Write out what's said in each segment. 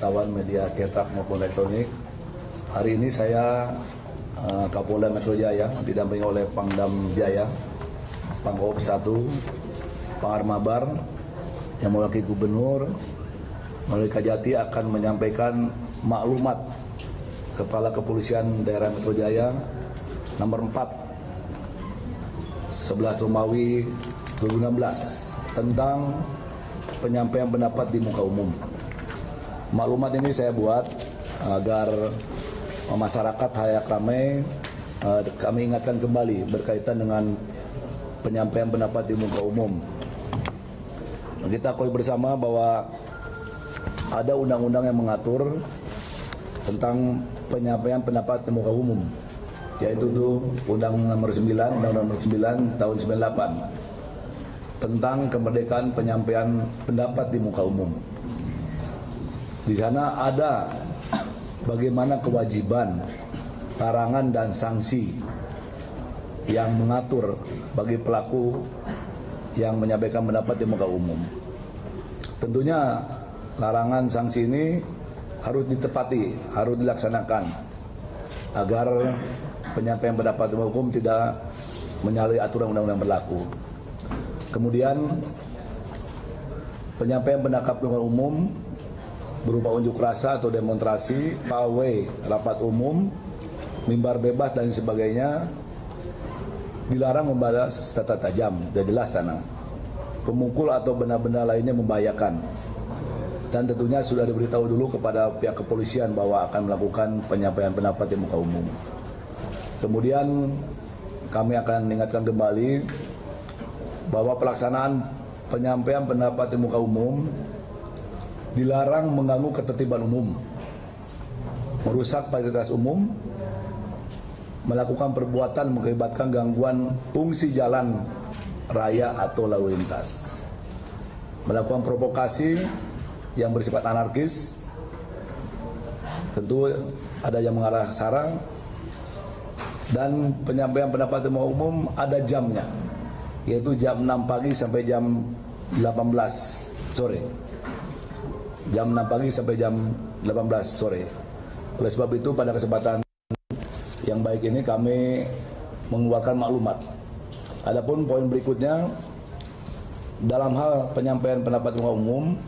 wartawan media cetak maupun elektronik. Hari ini saya Kapolda Metro Jaya didampingi oleh Pangdam Jaya, Pangkop 1, Pangarmabar yang mewakili Gubernur melalui Kajati akan menyampaikan maklumat Kepala Kepolisian Daerah Metro Jaya nomor 4 11 Romawi 2016 tentang penyampaian pendapat di muka umum. Maklumat ini saya buat agar masyarakat halayak ramai kami ingatkan kembali berkaitan dengan penyampaian pendapat di muka umum. Kita akui bersama bahwa ada undang-undang yang mengatur tentang penyampaian pendapat di muka umum, yaitu Undang-Undang Nomor 9 tahun 98 tentang kemerdekaan penyampaian pendapat di muka umum. Di sana ada bagaimana kewajiban, larangan dan sanksi yang mengatur bagi pelaku yang menyampaikan pendapat di muka umum. Tentunya larangan sanksi ini harus ditepati, harus dilaksanakan agar penyampaian pendapat di muka umum tidak menyalahi aturan undang-undang berlaku. Kemudian penyampaian pendapat di muka umum berupa unjuk rasa atau demonstrasi, pawai, rapat umum, mimbar bebas dan sebagainya dilarang membawa senjata tajam, sudah jelas sana. Pemukul atau benda-benda lainnya membahayakan. Dan tentunya sudah diberitahu dulu kepada pihak kepolisian bahwa akan melakukan penyampaian pendapat di muka umum. Kemudian kami akan ingatkan kembali bahwa pelaksanaan penyampaian pendapat di muka umum dilarang mengganggu ketertiban umum, merusak fasilitas umum, melakukan perbuatan mengakibatkan gangguan fungsi jalan raya atau lalu lintas, melakukan provokasi yang bersifat anarkis, tentu ada yang mengarah sara, dan penyampaian pendapat di muka umum ada jamnya, yaitu jam 6 pagi sampai jam 18 sore. Jam 6 pagi sampai jam 18 sore. Oleh sebab itu pada kesempatan yang baik ini kami mengeluarkan maklumat. Adapun poin berikutnya, dalam hal penyampaian pendapat muka umum,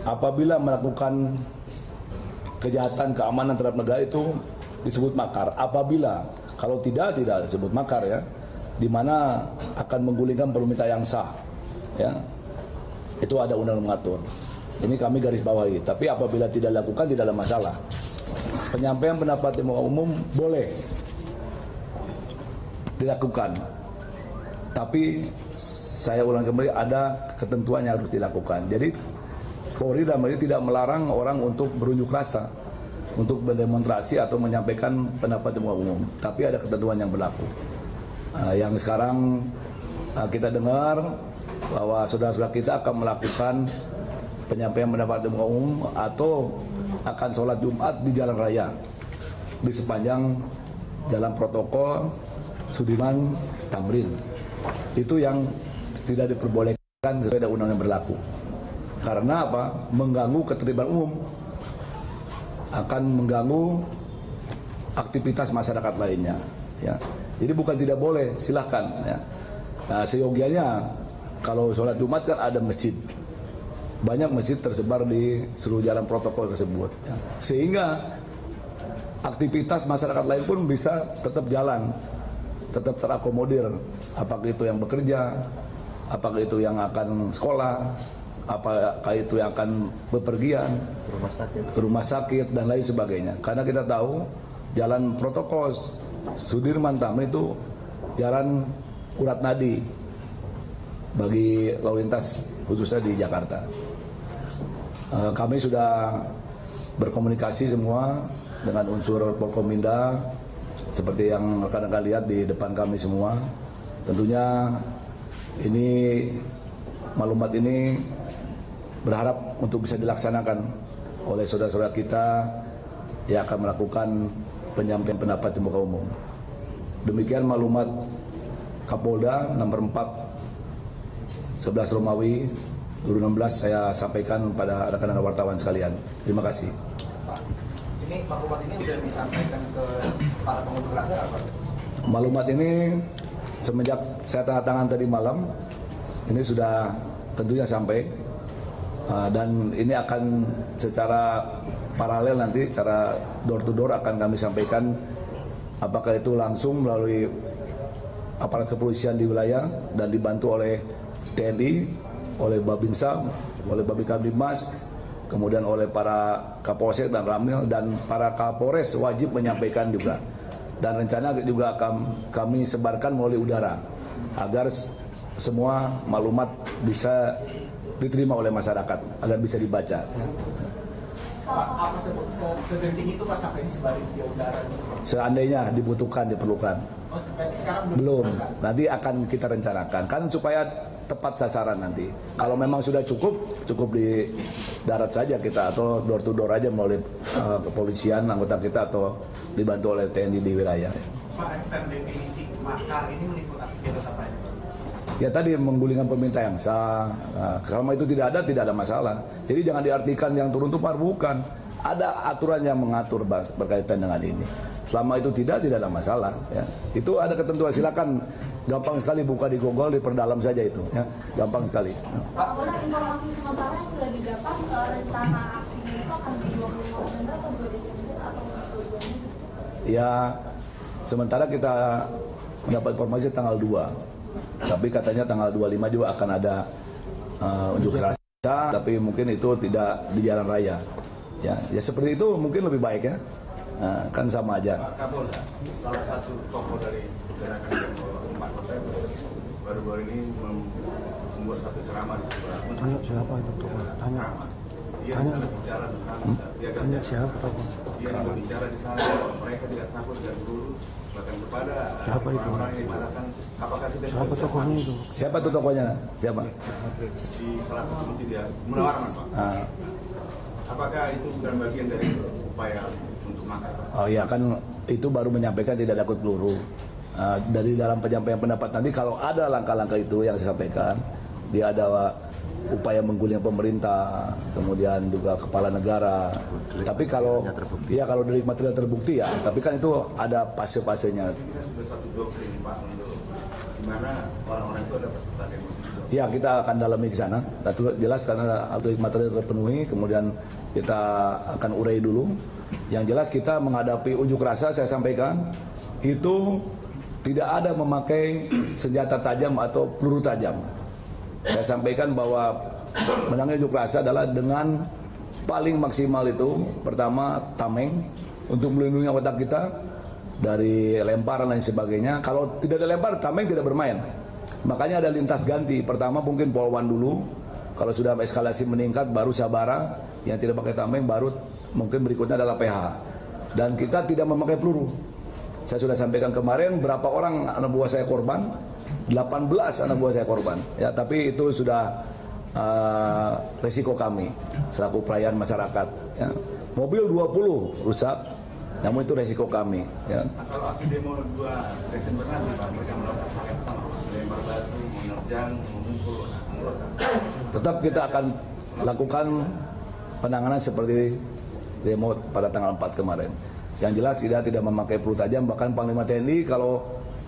apabila melakukan kejahatan keamanan terhadap negara itu disebut makar. Apabila, kalau tidak disebut makar ya, di mana akan menggulingkan permintaan yang sah. Ya, itu ada undang-undang mengatur. Ini kami garis bawahi. Tapi apabila tidak dilakukan tidak ada masalah. Penyampaian pendapat di muka umum boleh dilakukan. Tapi saya ulang kembali, ada ketentuan yang harus dilakukan. Jadi Polri dalam hal ini tidak melarang orang untuk berunjuk rasa, untuk berdemonstrasi atau menyampaikan pendapat di muka umum. Tapi ada ketentuan yang berlaku. Yang sekarang kita dengar bahwa saudara-saudara kita akan melakukan penyampaian pendapat di muka umum atau akan sholat Jumat di jalan raya di sepanjang jalan protokol Sudirman Tamrin. Itu yang tidak diperbolehkan sesuai dengan undang yang berlaku. Karena apa? Mengganggu ketertiban umum, akan mengganggu aktivitas masyarakat lainnya. Ya. Jadi bukan tidak boleh, silahkan. Ya. Nah, seyogianya kalau sholat Jumat kan ada masjid. Banyak masjid tersebar di seluruh jalan protokol tersebut, ya. Sehingga aktivitas masyarakat lain pun bisa tetap jalan, tetap terakomodir. Apakah itu yang bekerja, apakah itu yang akan sekolah, apakah itu yang akan bepergian ke rumah sakit dan lain sebagainya. Karena kita tahu jalan protokol Sudirman Tamrin itu jalan urat nadi bagi lalu lintas khususnya di Jakarta. Kami sudah berkomunikasi semua dengan unsur Polkominda seperti yang rekan-rekan lihat di depan kami semua. Tentunya ini maklumat ini berharap untuk bisa dilaksanakan oleh saudara-saudara kita yang akan melakukan penyampaian pendapat di muka umum. Demikian maklumat Kapolda nomor 4 11 Romawi 2016 saya sampaikan pada rekan-rekan wartawan sekalian. Terima kasih. Pak, ini maklumat ini sudah disampaikan ke para pengunjuk rasa apa? Maklumat ini semenjak saya tanda tangan tadi malam, ini sudah tentunya sampai. Dan ini akan secara paralel nanti, secara door to door akan kami sampaikan, apakah itu langsung melalui aparat kepolisian di wilayah dan dibantu oleh TNI, oleh Babinsa, oleh Babinkamtibmas, kemudian oleh para Kapolsek dan Ramil, dan para Kapolres wajib menyampaikan juga. Dan rencana juga kami sebarkan melalui udara agar semua maklumat bisa diterima oleh masyarakat, agar bisa dibaca. Pak, apa segenting itu Pak sampai disebarin via udara? Seandainya dibutuhkan, diperlukan. Oh, sekarang belum. Nanti akan kita rencanakan kan supaya tepat sasaran nanti. Kalau memang sudah cukup di darat saja kita, atau door to door aja melalui kepolisian anggota kita, atau dibantu oleh TNI di wilayah. Pak, extend definisi makar ini meliputi aktivitas apa ya? Ya tadi menggulingkan pemerintah yang sah. Selama itu tidak ada masalah. Jadi jangan diartikan yang turun tumpah, bukan. Ada aturan yang mengatur berkaitan dengan ini. Selama itu tidak ada masalah. Ya. Itu ada ketentuan, silakan. Gampang sekali buka di Google, diperdalam saja itu. Ya. Gampang sekali. Pak, informasi sementara yang sudah didapat, rencana aksinya itu akan di 25 November atau 2 Desember atau 22? Ya, sementara kita mendapat informasi tanggal 2. Tapi katanya tanggal 25 juga akan ada unjuk rasa, tapi mungkin itu tidak di jalan raya. Ya seperti itu mungkin lebih baik ya. Kan sama aja. Pak Kapolda, salah satu tokoh dari gerakan demo 4 November baru-baru ini membuat satu ceramah di sebelah. Tanya siapa itu tokoh? Tanya. Dia Tanya. bicara tentang Tanya siapa tokoh? Dia berbicara di sana, mereka tidak takut dan dulu bahkan kepada Siapa itu? orang-orang yang dimanapkan, apakah tidak Siapa tokohnya itu? Siapa tuh tokohnya? Siapa? di salah satu bukti dia Munawarman, Pak. Apakah itu bukan bagian dari upaya untuk makar, Pak? Oh ya, kan itu baru menyampaikan tidak takut peluru. Dari dalam penyampaian pendapat nanti kalau ada langkah-langkah itu yang saya sampaikan, dia ada upaya menggulingkan pemerintah, kemudian juga kepala negara. Tapi kalau dari material terbukti ya, tapi kan itu ada fase-fasenya. Kita sudah satu doktrin, Pak, untuk di mana orang-orang itu ada peserta demo itu. Ya, kita akan dalami ke sana. Itu jelas karena material terpenuhi, kemudian kita akan urai dulu. Yang jelas kita menghadapi unjuk rasa, saya sampaikan, itu tidak ada memakai senjata tajam atau peluru tajam. Saya sampaikan bahwa menangani unjuk rasa adalah dengan paling maksimal itu, pertama tameng untuk melindungi anggota kita dari lemparan dan lain sebagainya. Kalau tidak ada lempar, tameng tidak bermain. Makanya ada lintas ganti. Pertama mungkin polwan dulu. Kalau sudah eskalasi meningkat baru sabara yang tidak pakai tameng, baru mungkin berikutnya adalah PH. Dan kita tidak memakai peluru. Saya sudah sampaikan kemarin berapa orang anak buah saya korban. 18 anak buah saya korban. Ya, tapi itu sudah resiko kami selaku pelayan masyarakat. Ya. Mobil 20 rusak, namun itu resiko kami. Ya. Kalau aksi demo 2 Desember nanti, Pak, mereka melakukan hal yang sama, melempar batu, menerjang, memukul anggota. Tetap kita akan lakukan penanganan seperti demo pada tanggal 4 kemarin. Yang jelas tidak memakai peluru tajam, bahkan Panglima TNI kalau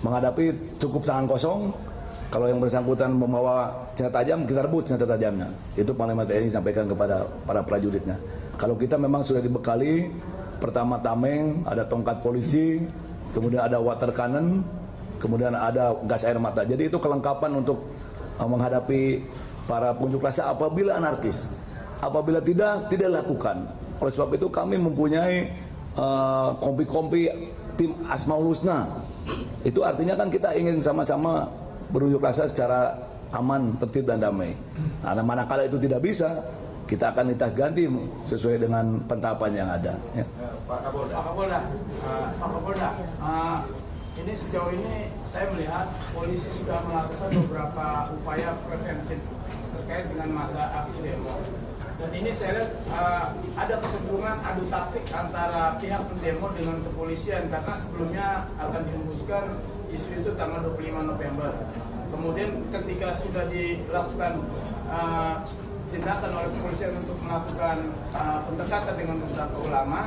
menghadapi cukup tangan kosong. Kalau yang bersangkutan membawa senjata tajam, kita rebut senjata tajamnya. Itu Panglima TNI sampaikan kepada para prajuritnya. Kalau kita memang sudah dibekali, pertama tameng, ada tongkat polisi, kemudian ada water cannon, kemudian ada gas air mata. Jadi itu kelengkapan untuk menghadapi para pengunjuk rasa apabila anarkis. Apabila tidak lakukan. Oleh sebab itu kami mempunyai kompi-kompi tim Asmaul Husna. Itu artinya kan kita ingin sama-sama berunjuk rasa secara aman, tertib dan damai. Nah, manakala itu tidak bisa, kita akan lintas ganti sesuai dengan pentahapan yang ada. Ya. Pak Kapolda, ini sejauh ini saya melihat polisi sudah melakukan beberapa upaya preventif terkait dengan masa aksi demo. Dan ini saya lihat ada kecenderungan adu taktik antara pihak pendemo dengan kepolisian karena sebelumnya akan dihembuskan isu itu tanggal 25 November. Kemudian ketika sudah dilakukan tindakan oleh kepolisian untuk melakukan pendekatan dengan beberapa ulama,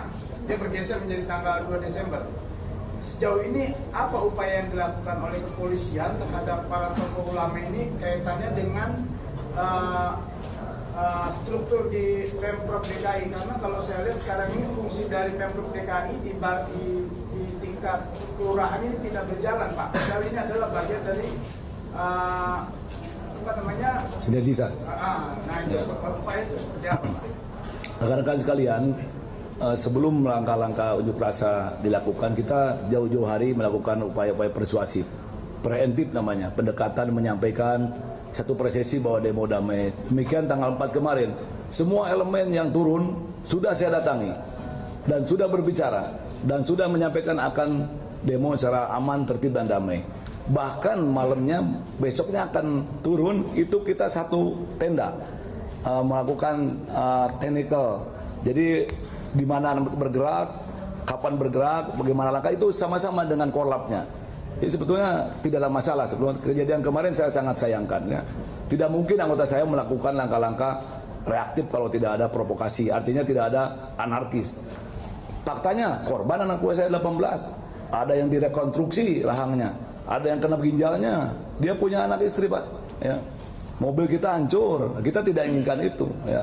dia bergeser menjadi tanggal 2 Desember. Sejauh ini apa upaya yang dilakukan oleh kepolisian terhadap para tokoh ulama ini kaitannya dengan struktur di Pemprov DKI? Karena kalau saya lihat sekarang ini fungsi dari Pemprov DKI di tingkat kelurahan ini tidak berjalan, Pak. Padahal ini adalah bagian dari apa namanya? Sinergitas. Nah, itu upaya itu seperti apa, Pak? Rekan-rekan sekalian, sebelum langkah-langkah unjuk rasa dilakukan, kita jauh-jauh hari melakukan upaya-upaya persuasif, preemptif namanya, pendekatan menyampaikan satu persepsi bahwa demo damai. Demikian tanggal 4 kemarin, semua elemen yang turun sudah saya datangi dan sudah berbicara dan sudah menyampaikan akan demo secara aman, tertib dan damai. Bahkan malamnya, besoknya akan turun, itu kita satu tenda melakukan technical. Jadi di mana bergerak, kapan bergerak, bagaimana langkah, itu sama-sama dengan korlapnya. Jadi sebetulnya tidak ada masalah. Sebelum kejadian kemarin saya sangat sayangkan ya. Tidak mungkin anggota saya melakukan langkah-langkah reaktif kalau tidak ada provokasi. Artinya tidak ada anarkis. Faktanya korban anak buah saya 18. Ada yang direkonstruksi rahangnya, ada yang kena ginjalnya. Dia punya anak istri, Pak. Ya. Mobil kita hancur. Kita tidak inginkan itu ya.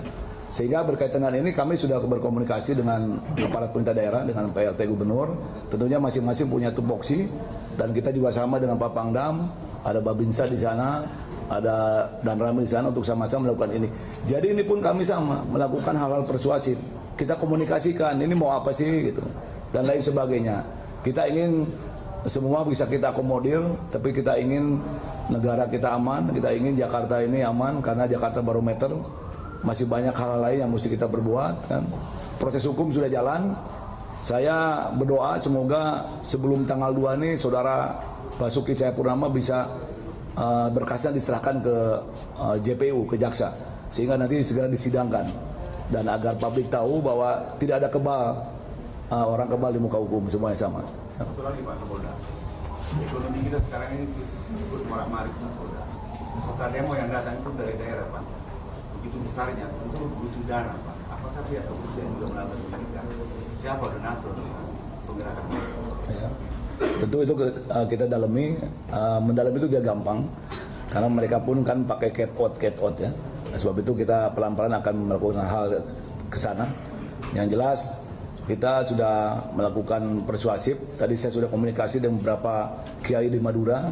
Sehingga berkaitan dengan ini kami sudah berkomunikasi dengan aparat pemerintah daerah, dengan PLT Gubernur. Tentunya masing-masing punya tupoksi, dan kita juga sama dengan Pak Pangdam, ada Babinsa di sana, ada Dan Ramil di sana untuk sama-sama melakukan ini. Jadi ini pun kami sama melakukan hal-hal persuasif. Kita komunikasikan ini mau apa sih gitu dan lain sebagainya. Kita ingin semua bisa kita akomodir, tapi kita ingin negara kita aman, kita ingin Jakarta ini aman karena Jakarta barometer. Masih banyak hal lain yang mesti kita berbuat kan. Proses hukum sudah jalan. Saya berdoa semoga sebelum tanggal 2 ini saudara Basuki Cahayapurnama bisa berkasnya diserahkan ke JPU, ke jaksa, sehingga nanti segera disidangkan, dan agar publik tahu bahwa tidak ada kebal, orang kebal di muka hukum, semuanya sama. Satu lagi Pak Kapolda, ekonomi kita sekarang ini cukup marak-marik Kapolda. Peserta demo yang datang itu dari daerah Pak, begitu besarnya, tentu butuh dana Pak. Apakah pihak kepolisian juga melakukan pendidikan? Siapa donatur penggerakan? Ya. Tentu itu kita dalami, mendalami itu tidak gampang, karena mereka pun kan pakai cat out ya. Nah, sebab itu kita pelan-pelan akan melakukan hal ke sana. Yang jelas kita sudah melakukan persuasif. Tadi saya sudah komunikasi dengan beberapa kiai di Madura,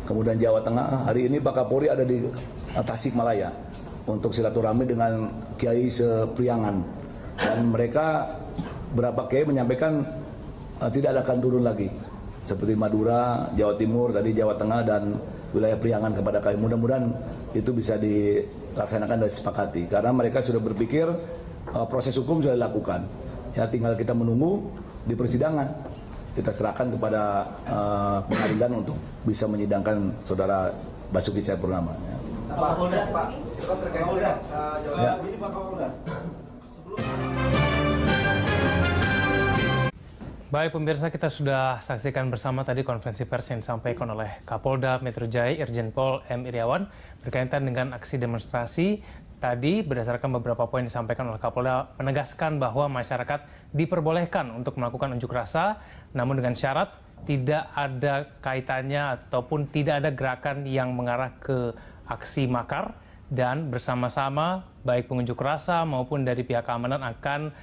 kemudian Jawa Tengah. Hari ini Pak Kapolri ada di Tasikmalaya untuk silaturahmi dengan kiai sepriangan, dan mereka berapa kiai menyampaikan tidak akan turun lagi, seperti Madura, Jawa Timur, tadi Jawa Tengah dan wilayah Priangan kepada kami. Mudah-mudahan itu bisa dilaksanakan dan disepakati, karena mereka sudah berpikir proses hukum sudah dilakukan, ya tinggal kita menunggu di persidangan. Kita serahkan kepada pengadilan untuk bisa menyidangkan saudara Basuki Cahayapurnama ya. Pak Kapolda, Pak, terkait dengan Ya. ini Pak Kapolda. Baik pemirsa, kita sudah saksikan bersama tadi konferensi pers yang disampaikan oleh Kapolda Metro Jaya Irjen Pol M. Iriawan berkaitan dengan aksi demonstrasi. Tadi berdasarkan beberapa poin disampaikan oleh Kapolda menegaskan bahwa masyarakat diperbolehkan untuk melakukan unjuk rasa, namun dengan syarat tidak ada kaitannya ataupun tidak ada gerakan yang mengarah ke aksi makar, dan bersama-sama baik pengunjuk rasa maupun dari pihak keamanan akan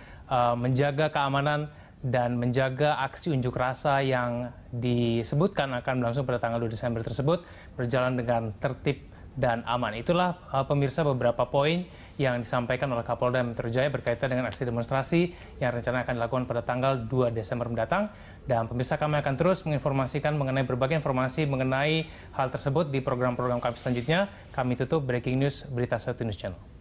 menjaga keamanan dan menjaga aksi unjuk rasa yang disebutkan akan berlangsung pada tanggal 2 Desember tersebut berjalan dengan tertib dan aman. Itulah pemirsa beberapa poin yang disampaikan oleh Kapolda Metro Jaya berkaitan dengan aksi demonstrasi yang rencana akan dilakukan pada tanggal 2 Desember mendatang. Dan pemirsa, kami akan terus menginformasikan mengenai berbagai informasi mengenai hal tersebut di program-program kami selanjutnya. Kami tutup Breaking News Berita 1 News Channel.